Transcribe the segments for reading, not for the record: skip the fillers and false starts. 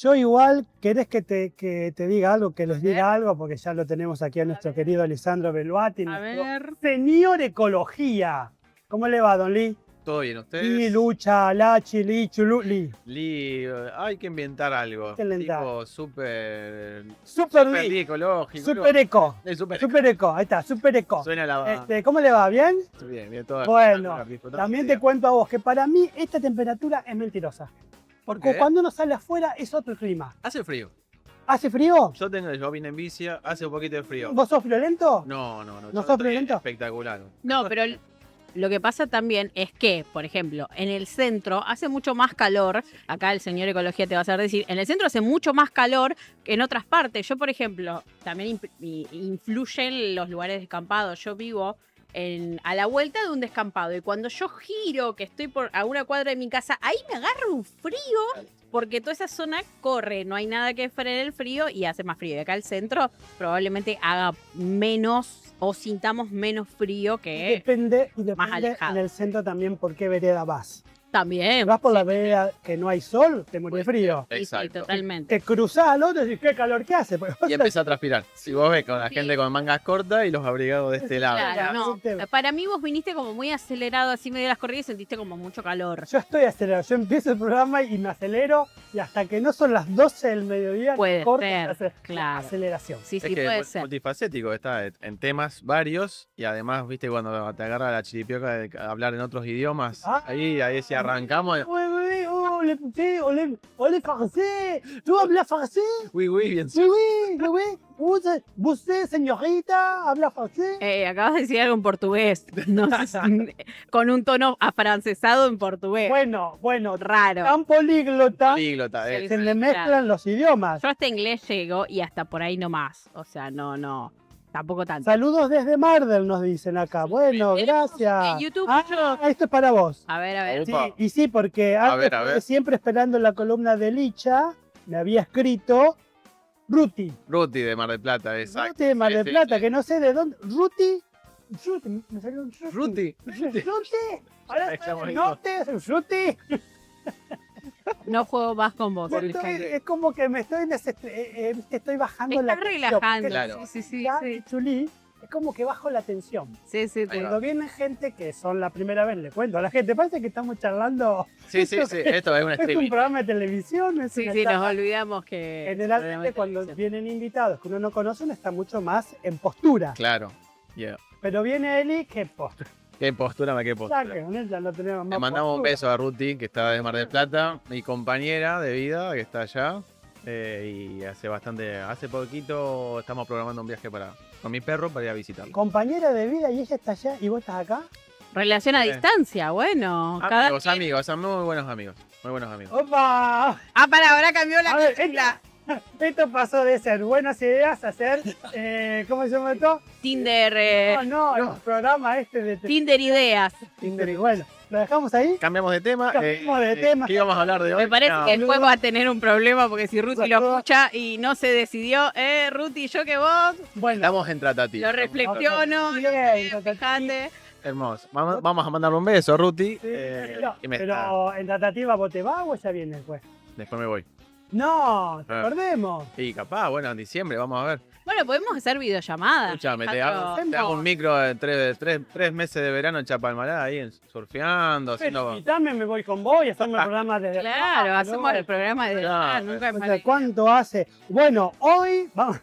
Yo igual, ¿querés que te diga algo, que les diga algo? Porque ya lo tenemos aquí a nuestro querido Lisandro Beluati, A nuestro ver. señor Ecología. ¿Cómo le va, don Lee? ¿Todo bien ustedes? Li, Lucha, Lachi, Li, Chulu, Li. Lee, hay que inventar algo. Hay que inventar. Tipo súper Super Lee. Lee ecológico. Super Eco. Super Super Eco, ahí está, Super Eco. Suena la... ¿Cómo le va? ¿Bien? Bien, todo. Bueno, Disfrutando también el te día. cuento a vos que para mí esta temperatura es mentirosa. Porque qué? cuando uno sale afuera es otro clima. Hace frío. ¿Hace frío? Yo vine en bici, hace un poquito de frío. ¿Vos sos violento? No. ¿No yo sos estoy violento? Espectacular. No, pero lo que pasa también es que, por ejemplo, en el centro hace mucho más calor. Acá el señor Ecología te va a hacer decir, en el centro hace mucho más calor que en otras partes. Yo, por ejemplo, también influyen los lugares descampados. Yo vivo a la vuelta de un descampado y cuando yo giro, que estoy a una cuadra de mi casa, ahí me agarra un frío porque toda esa zona corre, no hay nada que frene el frío y hace más frío. Y acá el centro probablemente haga menos o sintamos menos frío que Depende más alejado. en el centro también por qué vereda vas. también. Si vas por la vereda que no hay sol, te morís de frío. Sí, sí, Exacto. totalmente. Te cruzás al otro y decís, qué calor que hace. Porque Y empieza a transpirar. Si vos ves con la gente con mangas cortas y los abrigados de este lado. Claro, no. Sí, te- Para mí vos viniste como muy acelerado así medio de las corridas y sentiste como mucho calor. Yo estoy acelerado, yo empiezo el programa y me acelero y hasta que no son las 12 del mediodía, Puede corto ser, la claro. aceleración. Sí, Es sí, que puede es ser. multifacético, está en temas varios y además, viste, cuando te agarra la chiripioca de hablar en otros idiomas, Ah. ahí si arrancamos, Oui, oui, oh, le français, tu hablas français? uy, bien. Oui. Usted, señorita, habla francés. Acabas de decir algo en portugués. No sé si- con un tono afrancesado en portugués. Bueno, Raro. tan políglota, Políglota, Sí, se sí, le mezclan claro. los idiomas. Yo hasta inglés llego y hasta por ahí nomás. O sea, no. Tampoco tanto. Saludos desde Mardel, nos dicen acá. Bueno, gracias. en YouTube, Esto es para vos. A ver. Sí, Opa. y sí, porque A antes, ver. siempre esperando la columna de Licha, me había escrito Ruti. Ruti de Mar del Plata, exacto. Ruti de Mar del Sí, Plata, sí. que no sé de dónde. Ruti, me salió un Ruti. Ruti. Ahora Estamos el vivos. norte, Ruti. No juego más con vos. Es como que me estoy, estoy bajando la Estás tensión. relajando. Claro. Sí. Ya, Chulí, es como que bajo la tensión. Sí. Ahí va. Cuando viene gente que son la primera vez, le cuento a la gente, parece que estamos charlando. Sí, esto es un Es un streaming. programa de televisión. Es Sí, una nos charla. olvidamos que... Generalmente cuando vienen invitados que uno no conoce, uno está mucho más en postura. Claro. Yeah. Pero viene Eli, ¿qué postura? Qué postura, qué Ya postura. que con ella no tenemos más Le mandamos un postura. beso a Ruti, que está de Mar del Plata, mi compañera de vida, que está allá. Y hace poquito estamos programando un viaje con mi perro para ir a visitarlo. Compañera de vida y ella está allá y vos estás acá. Relación a distancia, bueno. Amigos, son muy buenos amigos. Muy buenos amigos. ¡Opa! Ahora cambió la A ver, consigna. esto pasó de ser buenas ideas a ser, ¿cómo se llama esto? Tinder, No, el programa este de Tinder ideas. Tinder. Y bueno, ¿lo dejamos ahí? Cambiamos de tema. Cambiamos de tema. ¿Qué íbamos a hablar de hoy? Me parece No. que después va a tener un problema porque si Ruti lo Saludos. escucha y no se decidió, Ruti, yo que vos, Bueno, Estamos en tratativa. lo reflexiono, Bien, fíjate. Hermoso. Vamos a mandarle un beso, Ruti. sí, y me pero en tratativa vos te vas o ella viene después. Después me voy. No, te Ah. perdemos. Y capaz, bueno, en diciembre, vamos a ver. Bueno, podemos hacer videollamadas. Escuchame, te Alejandro. hago un micro de tres meses de verano en Chapalmalá, ahí surfeando, haciendo... Invitame, me voy con vos y hacemos el programa desde Claro, acá, hacemos ¿no? el programa de Claro. nunca es O mala sea, idea. ¿cuánto hace? Bueno, hoy vamos,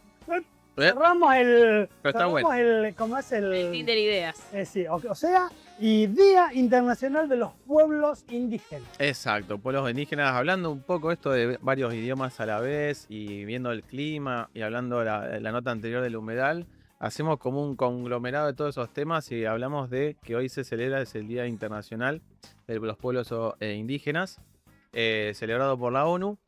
cerramos el. Pero está cerramos el. ¿Cómo es el? El Tinder ideas. Sí, o sea, y Día Internacional de los Pueblos Indígenas. Exacto, pueblos indígenas, hablando un poco esto de varios idiomas a la vez y viendo el clima y hablando la nota anterior del humedal, hacemos como un conglomerado de todos esos temas y hablamos de que hoy se celebra, es el Día Internacional de los Pueblos Indígenas, celebrado por la ONU.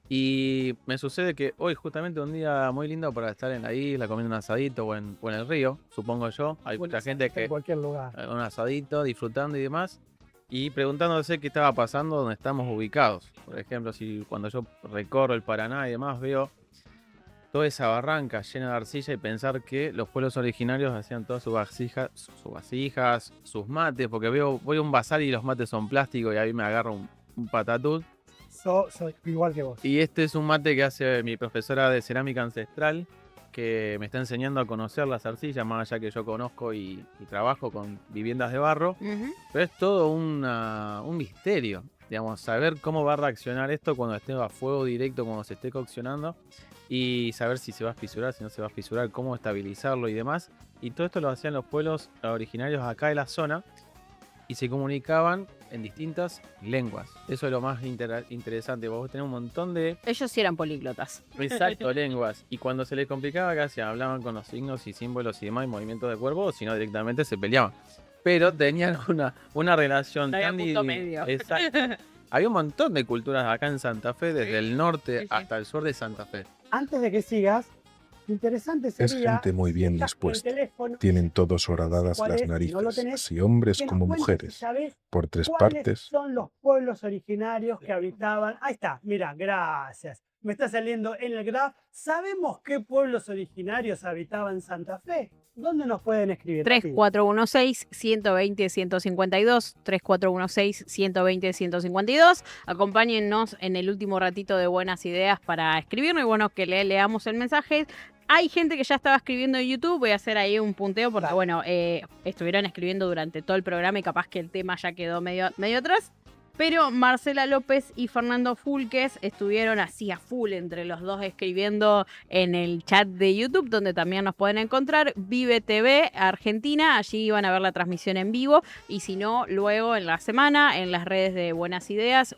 Y me sucede que hoy justamente un día muy lindo para estar en la isla comiendo un asadito o en el río, supongo yo. Hay mucha gente que En cualquier lugar. un asadito, disfrutando y demás, y preguntándose qué estaba pasando donde estamos ubicados. Por ejemplo, si cuando yo recorro el Paraná y demás veo toda esa barranca llena de arcilla y pensar que los pueblos originarios hacían todas sus vasijas, sus mates, porque voy a un bazar y los mates son plásticos y ahí me agarra un patatús. soy igual que vos. Y este es un mate que hace mi profesora de cerámica ancestral, que me está enseñando a conocer las arcillas, más allá que yo conozco y trabajo con viviendas de barro. Ujú. Pero es todo un misterio, digamos, saber cómo va a reaccionar esto cuando esté a fuego directo, cuando se esté coccionando, y saber si se va a fisurar, si no se va a fisurar, cómo estabilizarlo y demás. Y todo esto lo hacían los pueblos originarios acá de la zona y se comunicaban en distintas lenguas. Eso es lo más interesante. Vos tenés un montón de Ellos sí eran políglotas. exacto, lenguas. Y cuando se les complicaba, ¿qué hacían? Hablaban con los signos y símbolos y demás, y movimientos de cuerpo, o si no, directamente se peleaban. Pero tenían una relación No había tan punto medio. Exacto. Había un montón de culturas acá en Santa Fe, desde el norte Sí. hasta el sur de Santa Fe. Antes de que sigas, interesante Es sería... gente muy bien si estás con el dispuesta. teléfono, Tienen todos horadadas ¿cuál las es? Si no lo narices, tenés, así hombres que nos como cuentes si mujeres, sabés por 3 ¿cuáles partes. son los pueblos originarios que habitaban? Ahí está, mira, gracias. Me está saliendo en el graph. ¿Sabemos qué pueblos originarios habitaban Santa Fe? ¿Dónde nos pueden escribir? Rápido. 3416-120-152, 3416-120-152. Acompáñennos en el último ratito de buenas ideas para escribirnos y bueno, que leamos el mensaje. Hay gente que ya estaba escribiendo en YouTube, voy a hacer ahí un punteo porque Dale. bueno, estuvieron escribiendo durante todo el programa y capaz que el tema ya quedó medio atrás. Pero Marcela López y Fernando Fulques estuvieron así a full entre los dos escribiendo en el chat de YouTube, donde también nos pueden encontrar. Vive TV Argentina, allí van a ver la transmisión en vivo. Y si no, luego en la semana, en las redes de Buenas Ideas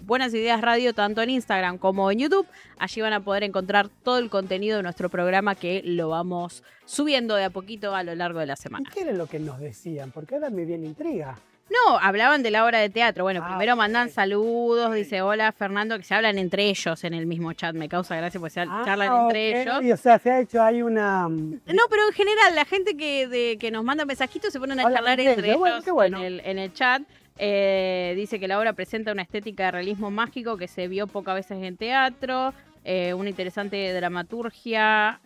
Radio, tanto en Instagram como en YouTube. Allí van a poder encontrar todo el contenido de nuestro programa que lo vamos subiendo de a poquito a lo largo de la ¿Y semana. qué era lo que nos decían? Porque ahora me viene intriga. No, hablaban de la obra de teatro. Bueno, Ah, primero mandan ok. saludos, dice hola Fernando, que se hablan entre ellos en el mismo chat. Me causa gracia porque charlan entre ellos. Y, o sea, se ha hecho ahí una... No, pero en general, la gente que nos manda mensajitos se ponen a Hablan charlar entre entre ellos. Bueno, ellos qué bueno. en el chat. Dice que la obra presenta una estética de realismo mágico que se vio pocas veces en teatro. Una interesante dramaturgia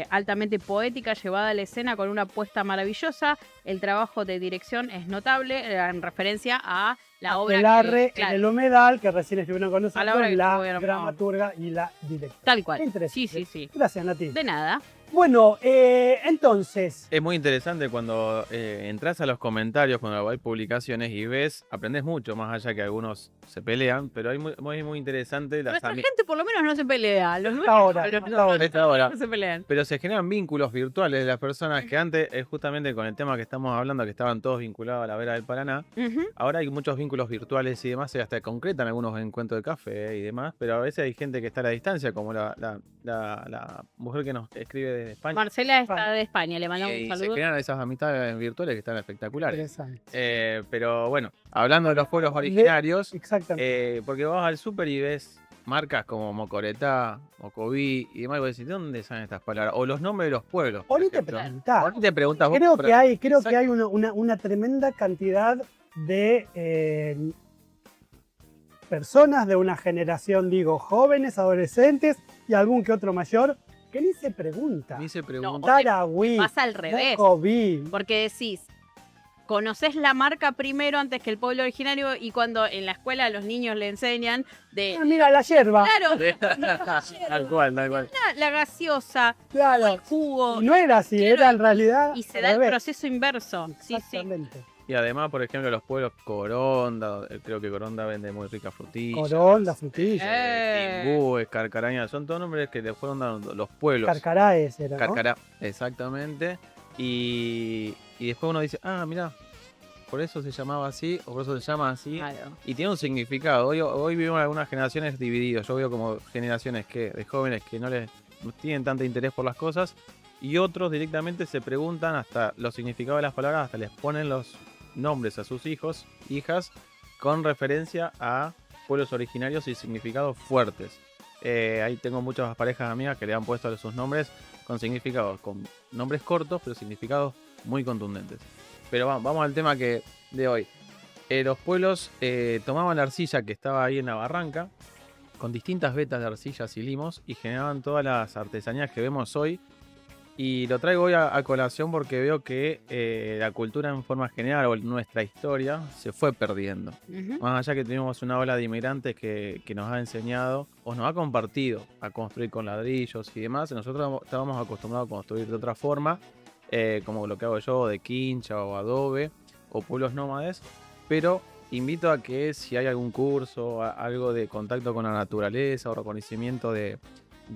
altamente poética llevada a la escena con una puesta maravillosa. El trabajo de dirección es notable en referencia a la obra Aquelarre que, claro, en el humedal, que recién estuvieron con nosotros, obra que la estuvieron, dramaturga y la directora. tal cual. Qué interesante. Sí, sí, sí. Gracias, Nati. De nada. Bueno, entonces, Es muy interesante cuando entras a los comentarios, cuando hay publicaciones y ves, aprendes mucho, más allá que algunos se pelean, pero hay muy interesante las Nuestra gente por lo menos no se pelea. Los nuestros ahora, los hasta ahora. Hasta ahora. no se pelean. Pero se generan vínculos virtuales de las personas que antes, justamente con el tema que estamos hablando, que estaban todos vinculados a la Vera del Paraná, Ujú. ahora hay muchos vínculos virtuales y demás, y hasta concretan algunos encuentros de café y demás, pero a veces hay gente que está a la distancia, como la mujer que nos escribe desde España. Marcela está España. de España, le mandamos Y un se saludo. crean esas amistades virtuales que están espectaculares. Interesante. Pero bueno, hablando de los pueblos originarios, Exactamente. porque vas al súper y ves marcas como Mocoretá, Mocoví y demás, y vos decís, ¿de dónde salen estas palabras? O los nombres de los pueblos. por Ahorita te ejemplo. preguntás. Ahorita te preguntas vos. Creo pero- que hay Exacto. una tremenda cantidad de personas de una generación, digo, jóvenes, adolescentes y algún que otro mayor, que ni se pregunta. Ni se pregunta. No, Tarahui, pasa al revés. Mocoví. Porque decís, conoces la marca primero antes que el pueblo originario y cuando en la escuela a los niños le enseñan de... Ah, mira, la yerba. Claro, Tal cual, tal cual. la gaseosa, Claro. el jugo, Y no era así, Claro, era en realidad. y se al da el revés. proceso inverso. Sí, sí. Exactamente. Y además, por ejemplo, los pueblos Coronda, creo que Coronda vende muy rica frutilla. Corón, la frutilla. Timbúes, Carcaraña, son todos nombres que le fueron dando los pueblos. Carcaraes era, ¿no? Carcará, exactamente. Y después uno dice, ah, mirá, por eso se llamaba así, o por eso se llama así. Claro. Y tiene un significado. Hoy vivimos algunas generaciones divididas. Yo veo como generaciones de jóvenes que no tienen tanto interés por las cosas. Y otros directamente se preguntan hasta los significados de las palabras, hasta les ponen los nombres a sus hijos, hijas, con referencia a pueblos originarios y significados fuertes. Ahí tengo muchas parejas amigas que le han puesto sus nombres con significados, con nombres cortos, pero significados muy contundentes. Pero vamos al tema de hoy. Los pueblos tomaban la arcilla que estaba ahí en la barranca, con distintas vetas de arcillas y limos, y generaban todas las artesanías que vemos hoy, Y lo traigo hoy a colación porque veo que la cultura en forma general o nuestra historia se fue perdiendo. Ujú. Más allá que tuvimos una ola de inmigrantes que nos ha enseñado o nos ha compartido a construir con ladrillos y demás, nosotros estábamos acostumbrados a construir de otra forma, como lo que hago yo, de quincha o adobe o pueblos nómades, pero invito a que si hay algún curso, algo de contacto con la naturaleza o reconocimiento de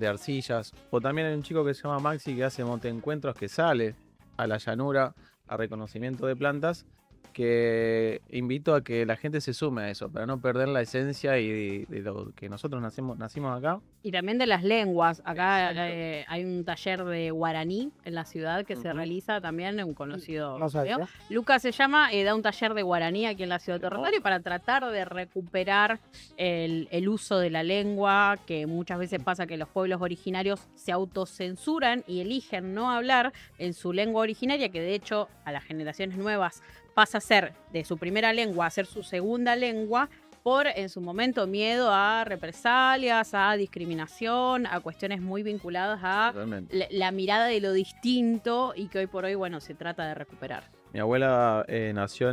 arcillas, o también hay un chico que se llama Maxi que hace monte-encuentros que sale a la llanura a reconocimiento de plantas, que invito a que la gente se sume a eso, para no perder la esencia y de lo que nosotros nacimos acá. Y también de las lenguas. Acá Exacto. hay un taller de guaraní en la ciudad que se Ujú. realiza también, un conocido. No sabía. Lucas se llama, da un taller de guaraní aquí en la ciudad de Rosario para tratar de recuperar el uso de la lengua, que muchas veces pasa que los pueblos originarios se autocensuran y eligen no hablar en su lengua originaria, que de hecho a las generaciones nuevas pasa a ser de su primera lengua a ser su segunda lengua, por en su momento miedo a represalias, a discriminación, a cuestiones muy vinculadas a Realmente. la mirada de lo distinto y que hoy por hoy, bueno, se trata de recuperar. Mi abuela nació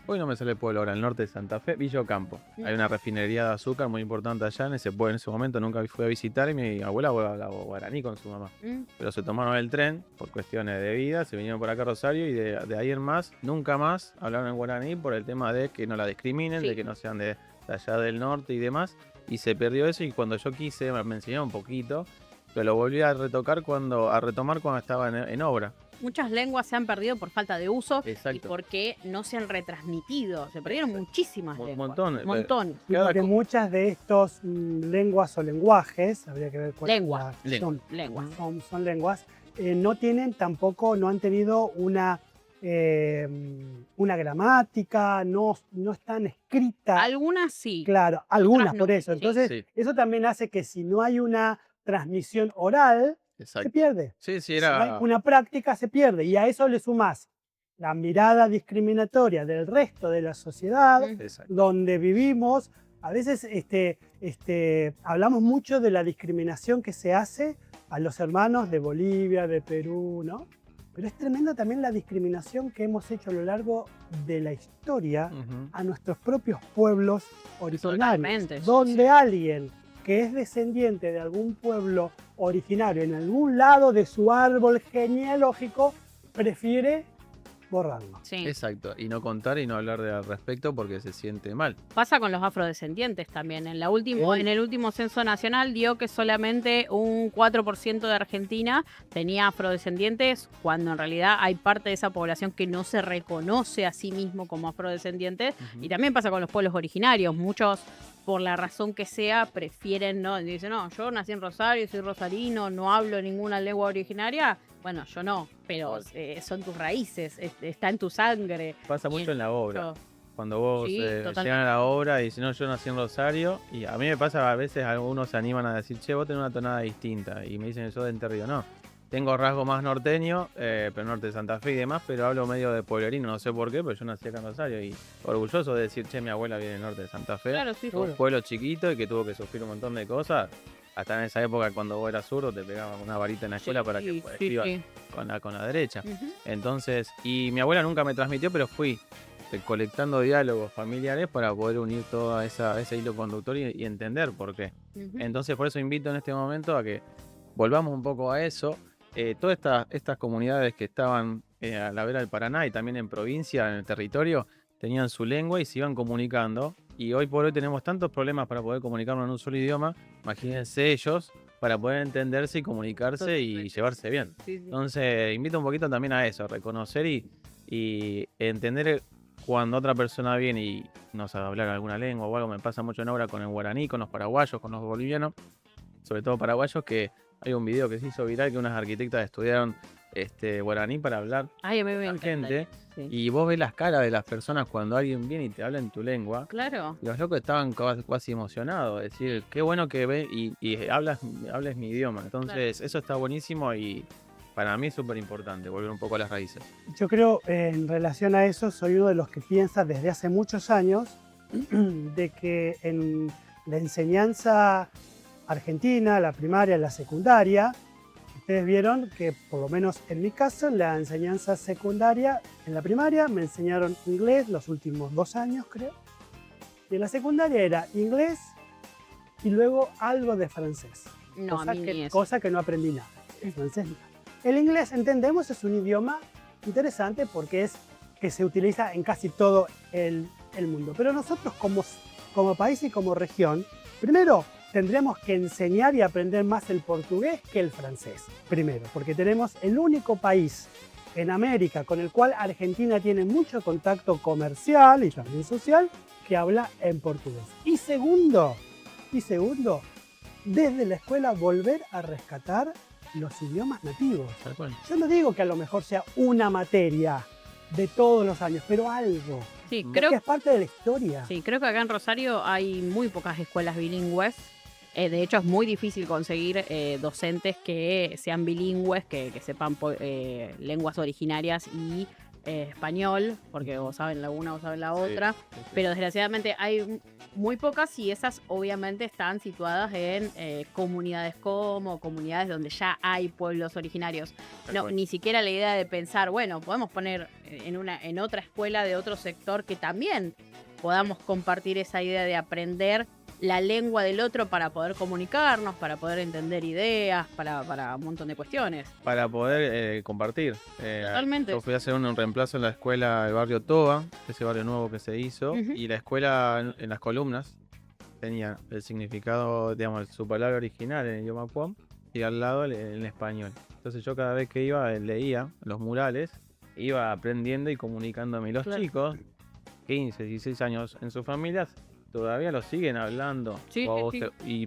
hoy no me sale el pueblo ahora, en el norte de Santa Fe, Villa Ocampo. Hay una refinería de azúcar muy importante allá en ese pueblo. En ese momento nunca fui a visitar y mi abuela hablaba guaraní con su mamá. Pero se tomaron el tren por cuestiones de vida, se vinieron por acá a Rosario y de ahí en más, nunca más hablaron en guaraní por el tema de que no la discriminen, Sí. de que no sean de allá del norte y demás. Y se perdió eso y cuando yo quise, me enseñaron un poquito, pero lo volví a retomar cuando estaba en obra. Muchas lenguas se han perdido por falta de uso y Exacto. porque no se han retransmitido. Se perdieron muchísimas Un lenguas. montón. Montones. Cada Porque co- muchas de estos lenguas o lenguajes, habría que ver cuál Lengua. son, Lenguas. son lenguas, no tienen tampoco, no han tenido una gramática, no están escritas. Algunas sí. Claro, algunas no, por eso. sí. Entonces, Sí. eso también hace que si no hay una transmisión oral, se Exacto. pierde. Sí, Si no hay era. una práctica, se pierde. Y a eso le sumás la mirada discriminatoria del resto de la sociedad, Exacto. donde vivimos. A veces hablamos mucho de la discriminación que se hace a los hermanos de Bolivia, de Perú, ¿no? Pero es tremenda también la discriminación que hemos hecho a lo largo de la historia Ujú. a nuestros propios pueblos originarios, Totalmente, sí, donde sí. alguien que es descendiente de algún pueblo originario en algún lado de su árbol genealógico prefiere borrarlo. Sí. Exacto. Y no contar y no hablar al respecto porque se siente mal. Pasa con los afrodescendientes también. En Bien. el último censo nacional dio que solamente un 4% de Argentina tenía afrodescendientes, cuando en realidad hay parte de esa población que no se reconoce a sí mismo como afrodescendientes. Ujú. Y también pasa con los pueblos originarios. Muchos, por la razón que sea, prefieren, ¿no? Dicen, no, yo nací en Rosario, soy rosarino, no hablo ninguna lengua originaria. Bueno, yo no, pero son tus raíces, está en tu sangre. Pasa Y mucho en la obra. yo- Cuando vos Sí, totalmente. llegan a la obra y dicen, no, yo nací en Rosario. Y a mí me pasa, a veces algunos se animan a decir, che, vos tenés una tonada distinta. Y me dicen, yo de Entre Ríos. No, tengo rasgo más norteño, pero norte de Santa Fe y demás, pero hablo medio de pueblerino, no sé por qué, pero yo nací acá en Rosario. Y orgulloso de decir, che, mi abuela viene del norte de Santa Fe. Claro, sí, Un pueblo chiquito y que tuvo que sufrir un montón de cosas. Hasta en esa época, cuando vos eras zurdo, te pegaban una varita en la escuela para que sí, escribas sí. con la derecha. Ujú. Entonces, y mi abuela nunca me transmitió, pero fui colectando diálogos familiares para poder unir todo ese hilo conductor y entender por qué. Ujú. Entonces, por eso invito en este momento a que volvamos un poco a eso. Todas estas comunidades que estaban a la vera del Paraná y también en provincia, en el territorio, tenían su lengua y se iban comunicando. Y hoy por hoy tenemos tantos problemas para poder comunicarnos en un solo idioma. Imagínense ellos para poder entenderse y comunicarse y Totalmente. llevarse bien. Sí, sí. Entonces, invito un poquito también a eso, reconocer y entender cuando otra persona viene y no sabe hablar alguna lengua o algo. Me pasa mucho en obra con el guaraní, con los paraguayos, con los bolivianos, sobre todo paraguayos, que hay un video que se hizo viral que unas arquitectas estudiaron guaraní para hablar Ay, a mí me con la encanta. gente. Sí. Y vos ves las caras de las personas cuando alguien viene y te habla en tu lengua. Claro. Y los locos estaban casi emocionados, es decir, qué bueno que ves y hables mi idioma. Entonces, eso está buenísimo y para mí es súper importante, volver un poco a las raíces. Yo creo, en relación a eso, soy uno de los que piensa desde hace muchos años de que en la enseñanza argentina, la primaria, la secundaria, ustedes vieron que, por lo menos en mi caso, en la enseñanza secundaria, en la primaria me enseñaron inglés los últimos 2 años, creo. Y en la secundaria era inglés y luego algo de francés. No, a mí ni eso. Cosa que no aprendí nada. El francés nada. El inglés, entendemos, es un idioma interesante porque es que se utiliza en casi todo el mundo. Pero nosotros como país y como región, primero tendríamos que enseñar y aprender más el portugués que el francés. Primero, porque tenemos el único país en América con el cual Argentina tiene mucho contacto comercial y también social que habla en portugués. Y segundo, desde la escuela volver a rescatar los idiomas nativos. Tal cual. Yo no digo que a lo mejor sea una materia de todos los años, pero algo. Sí, Porque es parte de la historia. Sí, creo que acá en Rosario hay muy pocas escuelas bilingües. De hecho, es muy difícil conseguir docentes que sean bilingües, que sepan lenguas originarias y español, porque o saben la una o saben la otra. Sí. Pero desgraciadamente hay muy pocas y esas obviamente están situadas en comunidades comunidades donde ya hay pueblos originarios. No, ni siquiera la idea de pensar, bueno, podemos poner en otra escuela de otro sector que también podamos compartir esa idea de aprender la lengua del otro para poder comunicarnos, para poder entender ideas, para un montón de cuestiones. Para poder compartir. Totalmente. Yo fui a hacer un reemplazo en la escuela del barrio Toba, ese barrio nuevo que se hizo, y la escuela en las columnas tenía el significado, digamos, su palabra original en idioma puam y al lado en español. Entonces yo cada vez que iba leía los murales, iba aprendiendo y comunicándome. Y los chicos, 15, 16 años en sus familias, todavía lo siguen hablando, Sí.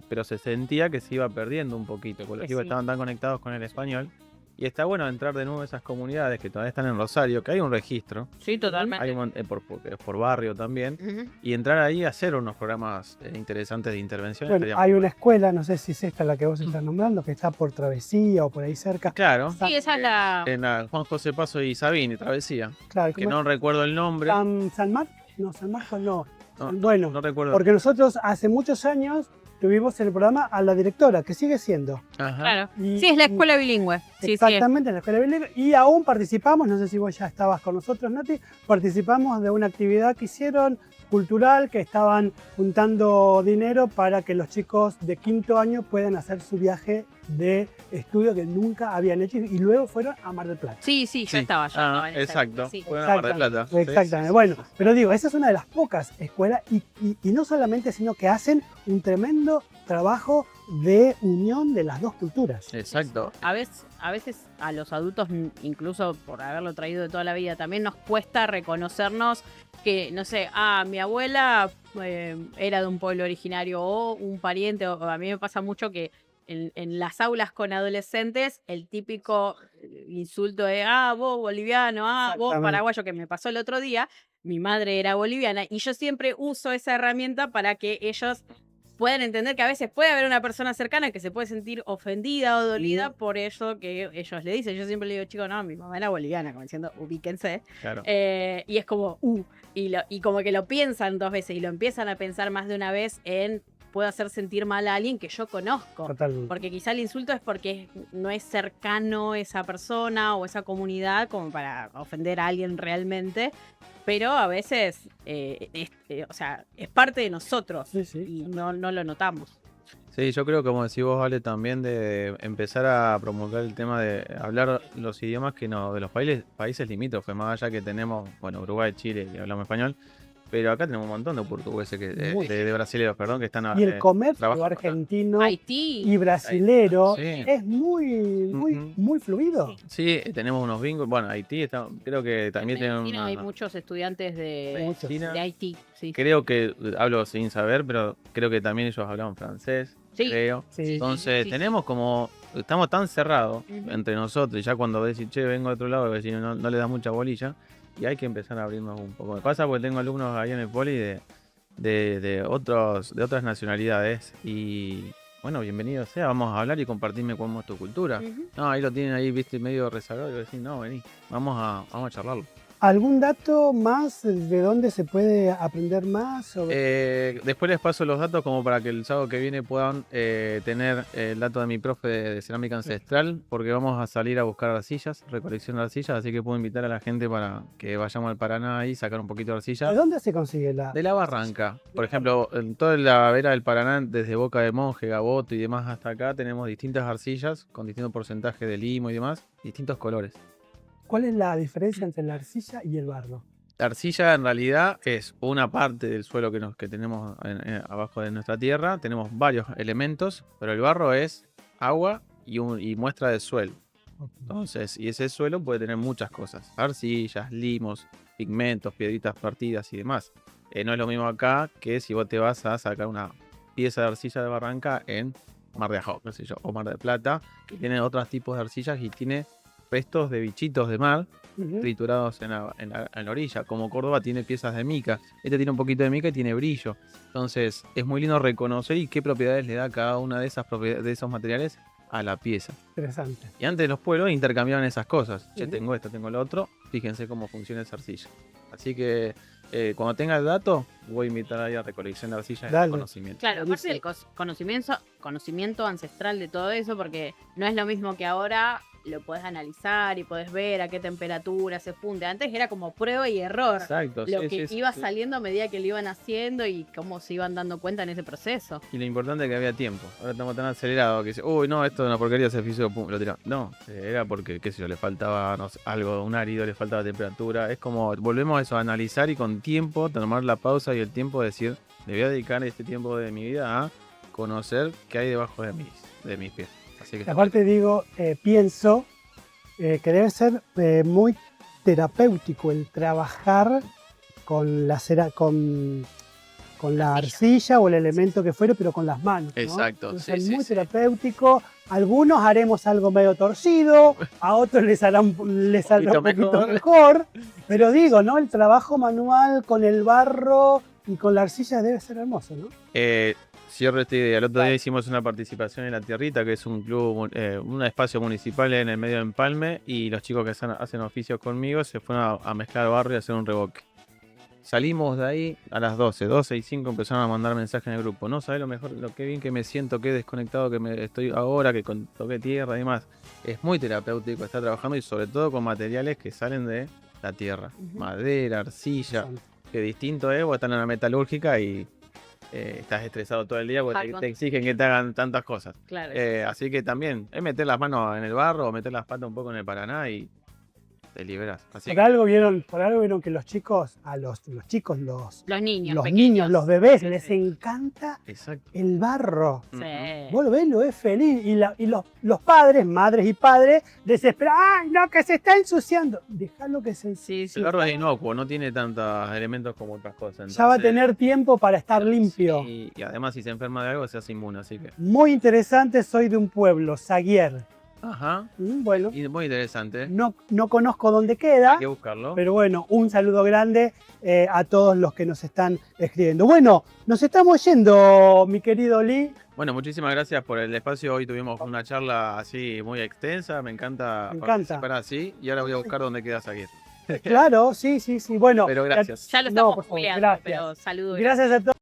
pero se sentía que se iba perdiendo un poquito, porque los chicos estaban tan conectados con el español. Y está bueno entrar de nuevo a esas comunidades que todavía están en Rosario, que hay un registro, Sí, totalmente. hay por barrio también, y entrar ahí a hacer unos programas interesantes de intervención. Bueno, hay una escuela, no sé si es esta la que vos estás nombrando, que está por Travesía o por ahí cerca. Claro, Sí, esa es la... en la Juan José Paso y Sabini, Travesía, Claro, que no recuerdo el nombre. ¿San Marcos? No, San Marcos no. No, Bueno, no recuerdo. porque nosotros hace muchos años tuvimos en el programa a la directora, que sigue siendo. Ajá. Claro. Y- Sí, es la escuela bilingüe. Sí, Exactamente, en la escuela bilingüe. Y aún participamos, no sé si vos ya estabas con nosotros, Nati, participamos de una actividad que hicieron cultural, que estaban juntando dinero para que los chicos de 5º año puedan hacer su viaje de estudio que nunca habían hecho y luego fueron a Mar del Plata. Sí, yo estaba. Yo estaba en esa exacto. época, sí. Fue en Mar del Plata. Sí. Exactamente. Bueno, pero digo, esa es una de las pocas escuelas y no solamente, sino que hacen un tremendo trabajo de unión de las dos culturas. Exacto. A veces a los adultos, incluso por haberlo traído de toda la vida, también nos cuesta reconocernos que, no sé, mi abuela era de un pueblo originario o un pariente, o a mí me pasa mucho que en las aulas con adolescentes el típico insulto de, vos boliviano, vos Exactamente. paraguayo, que me pasó el otro día, mi madre era boliviana y yo siempre uso esa herramienta para que ellos puedan entender que a veces puede haber una persona cercana que se puede sentir ofendida o dolida por eso que ellos le dicen. Yo siempre le digo, chicos, no, mi mamá era boliviana, como diciendo, ubíquense. Claro. Y es como, y como que lo piensan 2 veces y lo empiezan a pensar más de una vez en puedo hacer sentir mal a alguien que yo conozco. Totalmente. Porque quizá el insulto es porque no es cercano esa persona o esa comunidad como para ofender a alguien realmente. Pero a veces, o sea, es parte de nosotros y no lo notamos. Sí, yo creo, como decís vos, Vale, también de empezar a promulgar el tema de hablar los idiomas que no, de los países limítrofes, más allá que tenemos, bueno, Uruguay, Chile, y hablamos español, pero acá tenemos un montón de portugueses, de brasileños, perdón, que están... Y el comercio trabajando acá. argentino Haití. y brasilero Sí. es muy fluido. Sí, tenemos unos bingos. Bueno, Haití, creo que también tienen Argentina hay muchos estudiantes de Haití. Sí. Creo que, hablo sin saber, pero creo que también ellos hablaban francés, Sí. creo. Sí. Entonces, tenemos como... Estamos tan cerrados entre nosotros, y ya cuando decís, che, vengo de otro lado, decís, no le da mucha bolilla, y hay que empezar a abrirnos un poco. Me pasa porque tengo alumnos ahí en el poli de otras nacionalidades, y bueno, bienvenido sea, vamos a hablar y compartirme cómo es tu cultura. No, ahí lo tienen ahí, viste, medio rezagado, y yo decís, no, vení, vamos a charlarlo. ¿Algún dato más de dónde se puede aprender más? Después les paso los datos como para que el sábado que viene puedan tener el dato de mi profe de cerámica ancestral, porque vamos a salir a buscar arcillas, recolección de arcillas, así que puedo invitar a la gente para que vayamos al Paraná y sacar un poquito de arcilla. ¿De dónde se consigue la? De la barranca. Por ejemplo, en toda la vera del Paraná, desde Boca de Monje, Gaboto y demás hasta acá, tenemos distintas arcillas con distintos porcentajes de limo y demás, distintos colores. ¿Cuál es la diferencia entre la arcilla y el barro? La arcilla en realidad es una parte del suelo que tenemos abajo de nuestra tierra. Tenemos varios elementos, pero el barro es agua y muestra de suelo. Entonces, y ese suelo puede tener muchas cosas. Arcillas, limos, pigmentos, piedritas partidas y demás. No es lo mismo acá que si vos te vas a sacar una pieza de arcilla de barranca en Mar de Ajó, qué sé yo, o Mar del Plata, que tiene otros tipos de arcillas y tiene restos de bichitos de mar triturados en la orilla. Como Córdoba tiene piezas de mica, este tiene un poquito de mica y tiene brillo. Entonces es muy lindo reconocer y qué propiedades le da cada una de esas propiedades, de esos materiales a la pieza. Interesante. Y antes los pueblos intercambiaban esas cosas. Che, tengo esto, tengo lo otro. Fíjense cómo funciona esa arcilla. Así que cuando tenga el dato, voy a invitar ahí a recolección de arcilla y conocimiento. Claro, aparte del conocimiento ancestral de todo eso, porque no es lo mismo que ahora lo podés analizar y podés ver a qué temperatura se funde. Antes era como prueba y error. Exacto. Lo que iba saliendo a medida que lo iban haciendo y cómo se iban dando cuenta en ese proceso. Y lo importante es que había tiempo. Ahora estamos tan acelerados que dice, uy, no, esto es una porquería, se fició, pum, lo tiramos. No, era porque, qué sé yo, le faltaba algo, un árido, le faltaba temperatura. Es como, volvemos a eso, a analizar y con tiempo, tomar la pausa y el tiempo de decir, le voy a dedicar este tiempo de mi vida a conocer qué hay debajo de mis pies. Así que aparte digo, pienso que debe ser muy terapéutico el trabajar con la arcilla o el elemento que fuere, pero con las manos, ¿no? Exacto, Entonces, es muy terapéutico. Algunos haremos algo medio torcido, a otros les saldrá un poquito mejor. Pero digo, ¿no? El trabajo manual con el barro y con la arcilla debe ser hermoso, ¿no? Cierro esta idea. El otro día hicimos una participación en La Tierrita, que es un club, un espacio municipal en el medio de Empalme, y los chicos que hacen oficios conmigo se fueron a mezclar barro y a hacer un revoque. Salimos de ahí a las 12 y 5 empezaron a mandar mensajes en el grupo. No sabés lo mejor, lo que bien que me siento, qué desconectado que me estoy ahora, que toqué tierra y demás. Es muy terapéutico estar trabajando y sobre todo con materiales que salen de la tierra. Madera, arcilla, que distinto es, vos estás en la metalúrgica y estás estresado todo el día porque te exigen que te hagan tantas cosas. Claro. Así que también es meter las manos en el barro o meter las patas un poco en el Paraná y te liberas. Así por algo vieron que los chicos, los niños, los bebés, les encanta el barro. Sí. Vos lo ves, lo ves feliz. Y los padres, madres y padres, desesperan. ¡Ay, no, que se está ensuciando! Dejalo que se ensucie. El barro es inocuo, no tiene tantos elementos como otras cosas. Entonces, ya va a tener tiempo para estar limpio. Y además, si se enferma de algo, se hace inmune. Así que muy interesante, soy de un pueblo, Saguier. Ajá. Bueno. Y muy interesante. No conozco dónde queda. Hay que buscarlo. Pero bueno, un saludo grande a todos los que nos están escribiendo. Bueno, nos estamos yendo, mi querido Lee. Bueno, muchísimas gracias por el espacio. Hoy tuvimos una charla así muy extensa. Me encanta participar así. Y ahora voy a buscar dónde queda Saguier. Claro, sí. Bueno, pero gracias. Ya lo estamos googleando, pero saludos. Gracias a todos.